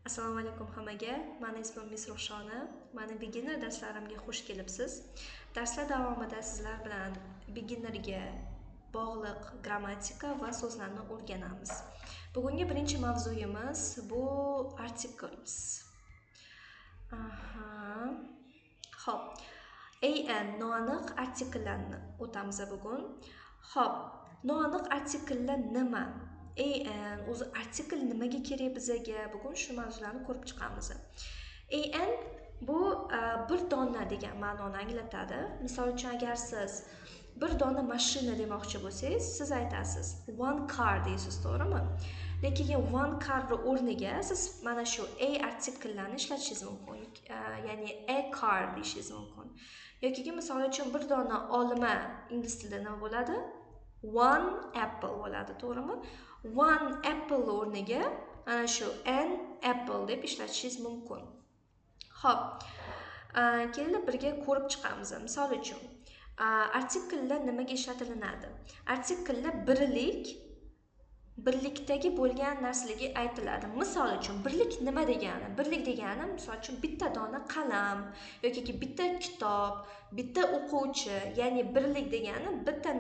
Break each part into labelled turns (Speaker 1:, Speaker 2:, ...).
Speaker 1: Assalomu alaykum hammaga. Meni ismim Misruxshona. Meni beginner darslarimga xush kelibsiz. Darslar davomida sizlar bilan beginnerga bog'liq grammatika va so'zlarni o'rganamiz. Bugungi birinchi mavzuyimiz bu articles. Xo'p. noaniq artikellarni o'tamiz bugun. Xo'p, noaniq artikellar nima? O'zi artikel nimaga kerak bizaga? Bugun shu mavzularni ko'rib chiqamiz. Bu bir dona degan ma'noni anglatadi. Misol uchun agar siz bir dona mashina demoqchi bo'lsangiz, siz aytasiz one car deysiz, to'g'rimi? Lekin one car o'rniga siz mana shu artikellarni ishlatishingiz mumkin. Ya'ni a car deyishingiz mumkin. Yoki misol uchun bir dona olma ingliz tilida nima bo'ladi? One apple bo'ladi, to'g'rimi? One apple o'rniga mana shu an apple deb ishlatishingiz mumkin. Xo'p, kelib birga ko'rib chiqamiz. Misol uchun, artikellar nimaga ishlatilinadi? Artikellar birlikdagi bo'lgan narsalarga aytiladi. Misol uchun, birlik nima degani? Birlik degani, misol uchun, bitta dona qalam yoki bitta kitob, bitta o'quvchi, ya'ni birlik degani bitta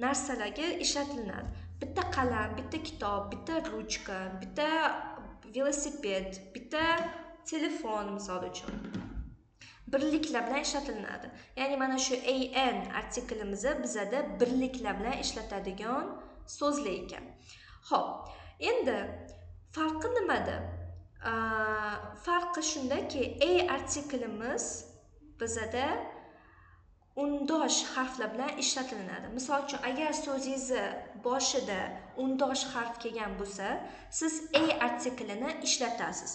Speaker 1: narsalarga ishlatilinadi. Bitta qalam, bitta kitob, bitta ruchka, bitta velosiped, bitta telefon misol uchun. Birliklar bilan ishlatilinadi. Ya'ni mana shu an artikelimizni bizada birliklar bilan ishlatadigan so'zlar ekan. Xo'p, endi farqi nimada? Farqi shundaki, artikelimiz bizada undosh harflar bilan ishlatilinadi. Misol uchun, agar so'zingizni boshida undosh harf kelgan bo'lsa, siz artikelini ishlatasiz.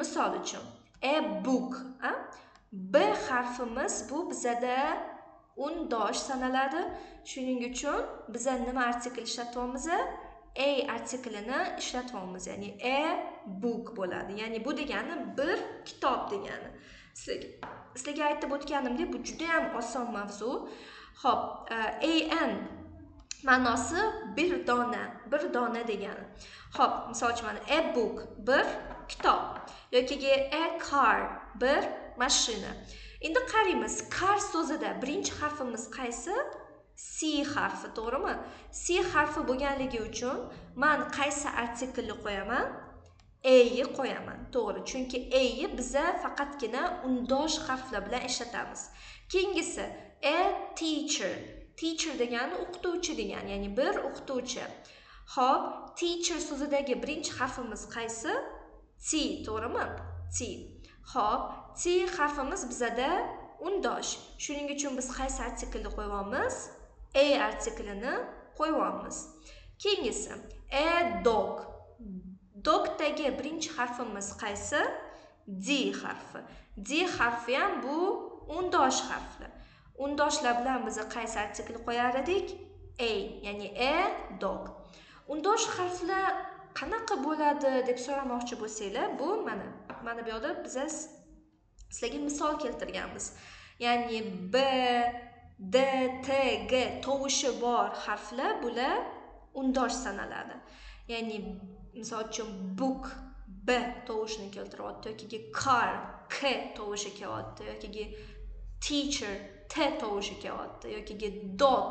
Speaker 1: Misol uchun, a book, B harfimiz bu bizada undosh sanaladi. Shuning uchun biz nima artikel ishlatyapmiz? A artikelini ishlatyapmiz. Ya'ni a book bo'ladi. Ya'ni bu degani bir kitob degani. Sizlarga aytib o'tganimdek, bu juda ham oson mavzu. Xo'p, an ma'nosi bir dona degani. Xo'p, misol uchun mana a book bir kitob yoki a car bir mashina. Endi qaraymiz, car so'zida birinchi harfimiz qaysi? C harfi, to'g'rimi? C harfi bo'lganligi uchun men qaysi artikelni qo'yaman? Ni qo'yaman, to'g'ri. Chunki ni biza faqatgina undosh harflar bilan ishlatamiz. Keyingisi a teacher. Teacher degani o'qituvchi degani, ya'ni bir o'qituvchi. Xo'p, teacher so'zidagi birinchi harfimiz qaysi? C, to'g'rimi? C. Xo'p, C harfimiz bizada undosh. Shuning uchun biz qaysi artikelni qo'yamiz? A artikelini qo'yamiz. Keyingisi a dog. Dogdagi birinchi harfimiz qaysi? D harfi. D harfi ham bu undosh harflar. Undoshlar bilan biz qaysi artikel qo'yar edik? A, ya'ni a dog. Undosh harflar qanaqa bo'ladi deb so'ramoqchi bo'lsanglar, bu mana bu yerda biz sizlarga misol keltirganmiz. Ya'ni B, D, T, G tovushi bor harflar bular undosh sanaladi. Ya'ni misol uchun book B tovushini keltiryapti yoki car K tovushi kelyapti yoki teacher T tovushi kelyapti yoki dog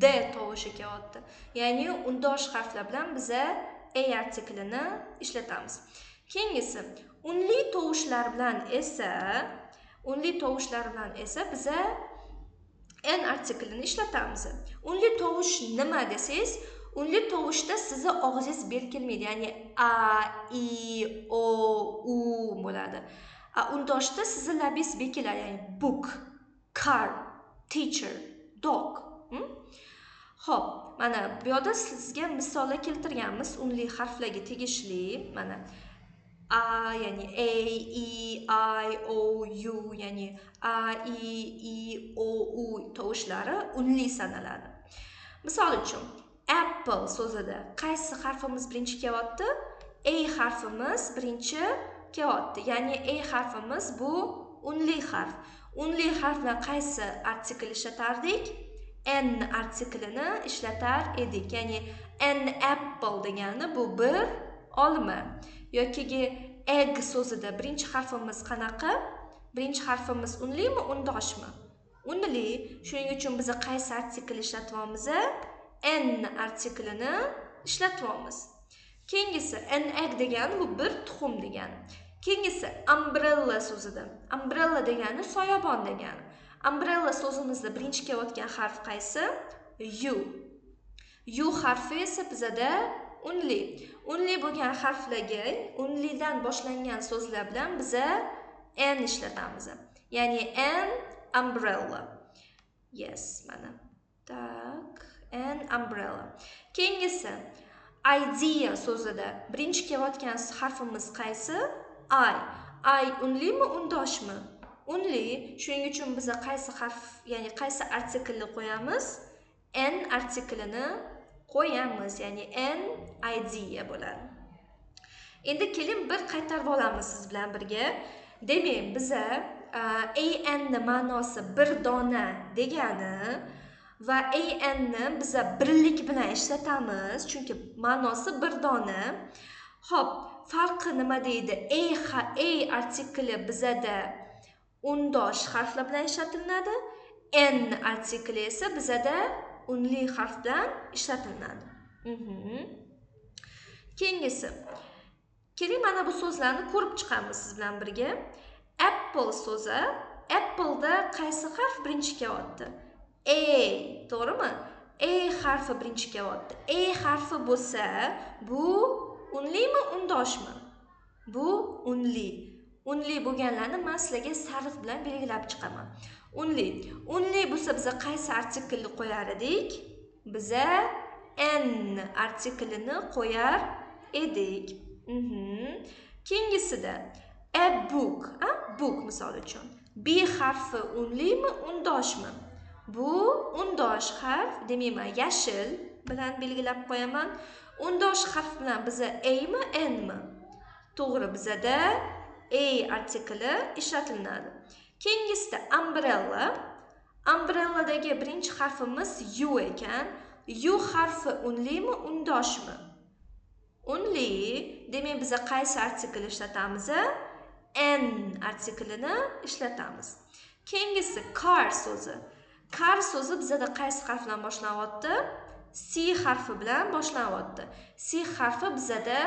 Speaker 1: D tovushi kelyapti. Ya'ni undosh harflar bilan biz a artikelini ishlatamiz. Keyingisi unli tovushlar bilan esa biz n artikelini ishlatamiz. Unli tovush nima desangiz, unli tovushda sizni og'zingiz berkilmaydi. Ya'ni a, i, o, u bo'ladi. Undoshda sizni labingiz bekiladi. Ya'ni book, car, teacher, dog. Xo'p, mana bu yerda sizga misollar keltirganmiz unli harflarga tegishli. Mana a, ya'ni a, e, I, o, u, ya'ni a, i, o, u tovushlari unli sanaladi. Misol uchun, apple so'zida qaysi harfimiz birinchi kelyapti? A harfimiz birinchi kelyapti. Ya'ni a harfimiz bu unli harf. Unli harf bilan qaysi artikel ishlatardik? N artikelini ishlatar edik. Ya'ni an apple degani bu bir olma yoki egg so'zida birinchi harfimiz qanaqa? Birinchi harfimiz unlimi, undoshmi? Unli. Shuning uchun biz qaysi artikl ishlatyapmiz? N artiklini ishlatyapmiz. Keyingisi an egg degani bu bir tuxum degani. Keyingisi umbrella so'zida. Umbrella degani soyabon degani. Umbrella so'zimizda birinchi kelayotgan harf qaysi? U. U harfi esa bizada unli. Unli bo'lgan harflarga, unlidan boshlangan so'zlar bilan biza n ishlatamiz. Ya'ni an umbrella. Yes, mana. Tak, an umbrella. Keyingisi idea so'zida birinchi kelayotgan harfimiz qaysi? I unlimi, undoshmi? Unli. Shuning uchun biz qaysi harf, ya'ni qaysi artiklni qo'yamiz? N artiklini qo'yamiz, ya'ni an idea bo'ladi. Endi keling bir qaytarib olamiz siz bilan birga. Demak, biza an ni ma'nosi bir dona degani va an ni biza birlik bilan ishlatamiz, chunki ma'nosi bir dona. Xo'p, farqi nima deydi? A artikli bizada undosh harflar bilan ishlatiladi. N artikli esa bizada unli harf bilan ishlatiladi. Keyingisi. Keling, mana bu so'zlarni ko'rib chiqamiz siz bilan birga. Apple so'zi, apple'da qaysi harf birinchi kelyapti? A, to'g'rimi? A harfi birinchi kelyapti. A harfi bo'lsa, bu unlimi, undoshmi? Bu unli. Unli bo'lganlarni men sizlarga sarf bilan belgilab chiqaman. Unli bo'lsa biza qaysi artiklni qo'yar edik? Biza n artiklini qo'yar edik. Keyingisida a book, book misol uchun. B harfi unlimi, undoshmi? Bu undosh harf, demayman, yashil bilan belgilab qo'yaman. Undosh harf bilan biza a mi, n mi? To'g'ri, bizada a artikli ishlatiladi. Keyingisida umbrella. Umbrelladagi birinchi harfimiz u ekan. U harfi unlimi, undoshmi? Unli. Demak, biz qaysi artikl ishlatamiz? N artiklini ishlatamiz. Keyingisi car so'zi. Car so'zi bizada qaysi harf bilan boshlanyapti? C harfi bilan boshlanyapti. C harfi bizada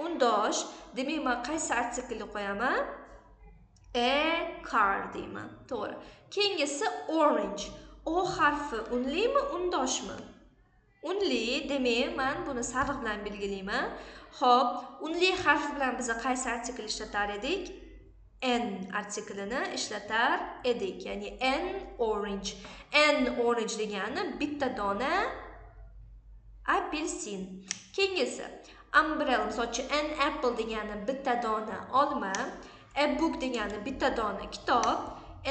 Speaker 1: undosh. Demak, men qaysi artiklni qo'yaman? A car deyman. To'g'ri. Keyingisi orange. O harfi unlimi, undoshmi? Unli. Demak, men buni sariq bilan belgilayman. Xo'p, unli harfi bilan biz qaysi artikl ishlatar edik? N artiklini ishlatar edik. Ya'ni an orange. An orange degani bitta dona apelsin. Keyingisi umbrella, masalan, an apple degani bitta dona olma. A book degani bitta dona kitob.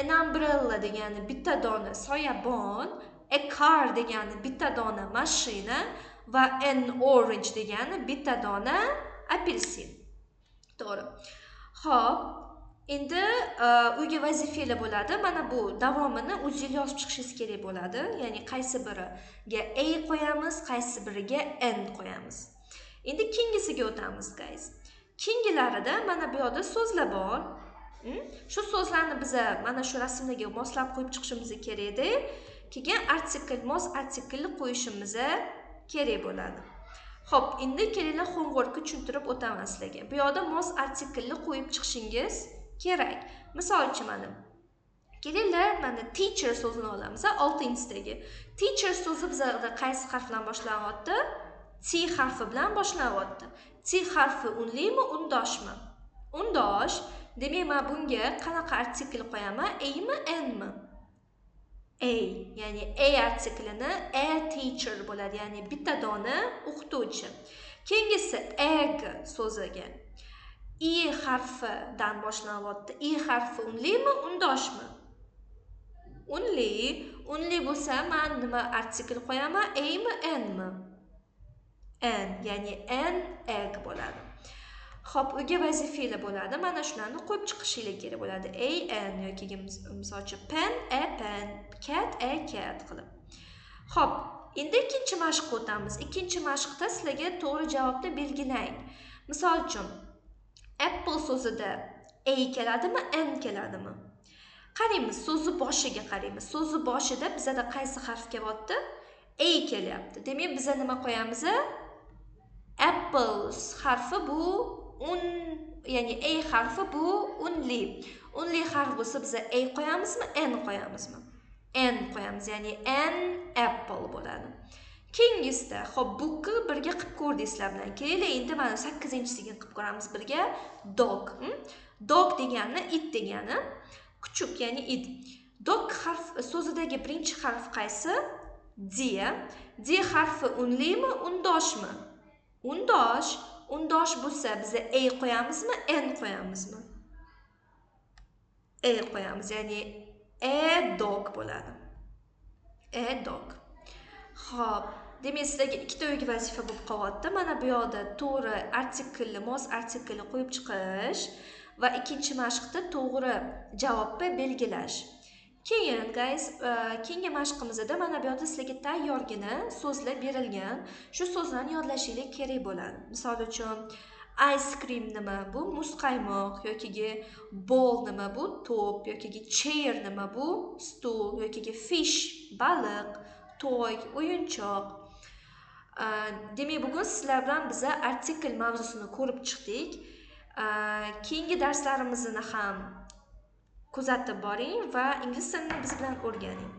Speaker 1: An umbrella degani bitta dona soyabon. A car degani bitta dona mashina va an orange degani bitta dona apelsin. To'g'ri. Xo'p, endi uyga vazifalar bo'ladi. Mana bu davomini o'zingiz yozib chiqishingiz kerak bo'ladi. Ya'ni qaysi biriga a qo'yamiz, qaysi biriga n qo'yamiz. Endi keyingisiga o'tamiz, guys. Keyingilarida mana bu yerda so'zlar bor. Shu so'zlarni biz mana shu rasmlarga moslab qo'yib chiqishimiz kerak edi. Keyin artikl, mos artiklni qo'yishimiz kerak bo'ladi. Xo'p, endi kelinglar homeworkni tushuntirib o'taman sizlarga. Bu yerda mos artiklni qo'yib chiqishingiz kerak. Misol uchun kelinglar, mana teacher so'zini olamiz, oltinchisidagi. Teacher so'zi bizda qaysi harf bilan boshlanyapti? T harfi bilan boshlanyapti. T harfi unlimi, undoshmi? Undosh. Demak, men bunga qanaqa artikl qo'yaman? A mi, n mi? A, ya'ni A artiklini a teacher bo'ladi, ya'ni bitta dona o'qituvchi. Keyingisi egg so'ziga I harfidan boshlanyapti. I harfi unlimi, undoshmi? Unli. Unli bo'lsa, men nima artikl qo'yaman? A mi, n mi? N, ya'ni an egg bo'ladi. Xo'p, uyga vazifalar bo'ladi. Mana shularni qo'yib chiqishinglar kerak bo'ladi. A, n yoki masalan, pen, a pen, cat, a cat qilib. Xo'p, endi ikkinchi mashqqa o'tamiz. Ikkinchi mashqda sizlarga to'g'ri javobni belgilang. Misol uchun, apple so'zida a keladimi, n keladimi? Qaraymiz, so'zi boshiga qaraymiz. So'zi boshida bizada qaysi harf kelyapti? A kelyapti. Demak, biz nima qo'yamiz? Apples harfi bu ya'ni a harfi bu unli. Unli harf bo'lsa biz a qo'yamizmi, n qo'yamizmi? N qo'yamiz, ya'ni an apple bo'ladi. Keyingisida, xo'p, bukni birga qilib ko'rdik sizlar bilan. Keling, endi mana 8-sigini qilib ko'ramiz birga. Dog. Dog degani it degani. Kuchuk, ya'ni it. Dog harf so'zidagi birinchi harf qaysi? D. D harfi unlimi, undoshmi? Undosh. Undosh bo'lsa biz a qo'yamizmi, n qo'yamizmi? A qo'yamiz, ya'ni a dog bo'ladi. A dog. Xo'p, demak sizlarga ikkita uyga vazifa bo'lib qolyapti. Mana bu yoqda to'g'ri artiklni, mos artiklni qo'yib chiqish va ikkinchi mashqda to'g'ri javobni belgilash. Keyin guys, keyingi mashqimizda mana bu yoqda sizlarga tayyorgina so'zlar berilgan. Shu so'zlarni yodlashingiz kerak bo'ladi. Misol uchun, ice cream nima bu? Muzqaymoq yoki ball nima bu? To'p yoki chair nima bu? Stul yoki fish baliq, toy o'yinchoq. Demak, bugun sizlar bilan biz artikl mavzusini ko'rib chiqdik. Keyingi darslarimizni ham kuzatib boring va ingliz tilini biz bilan o'rganing.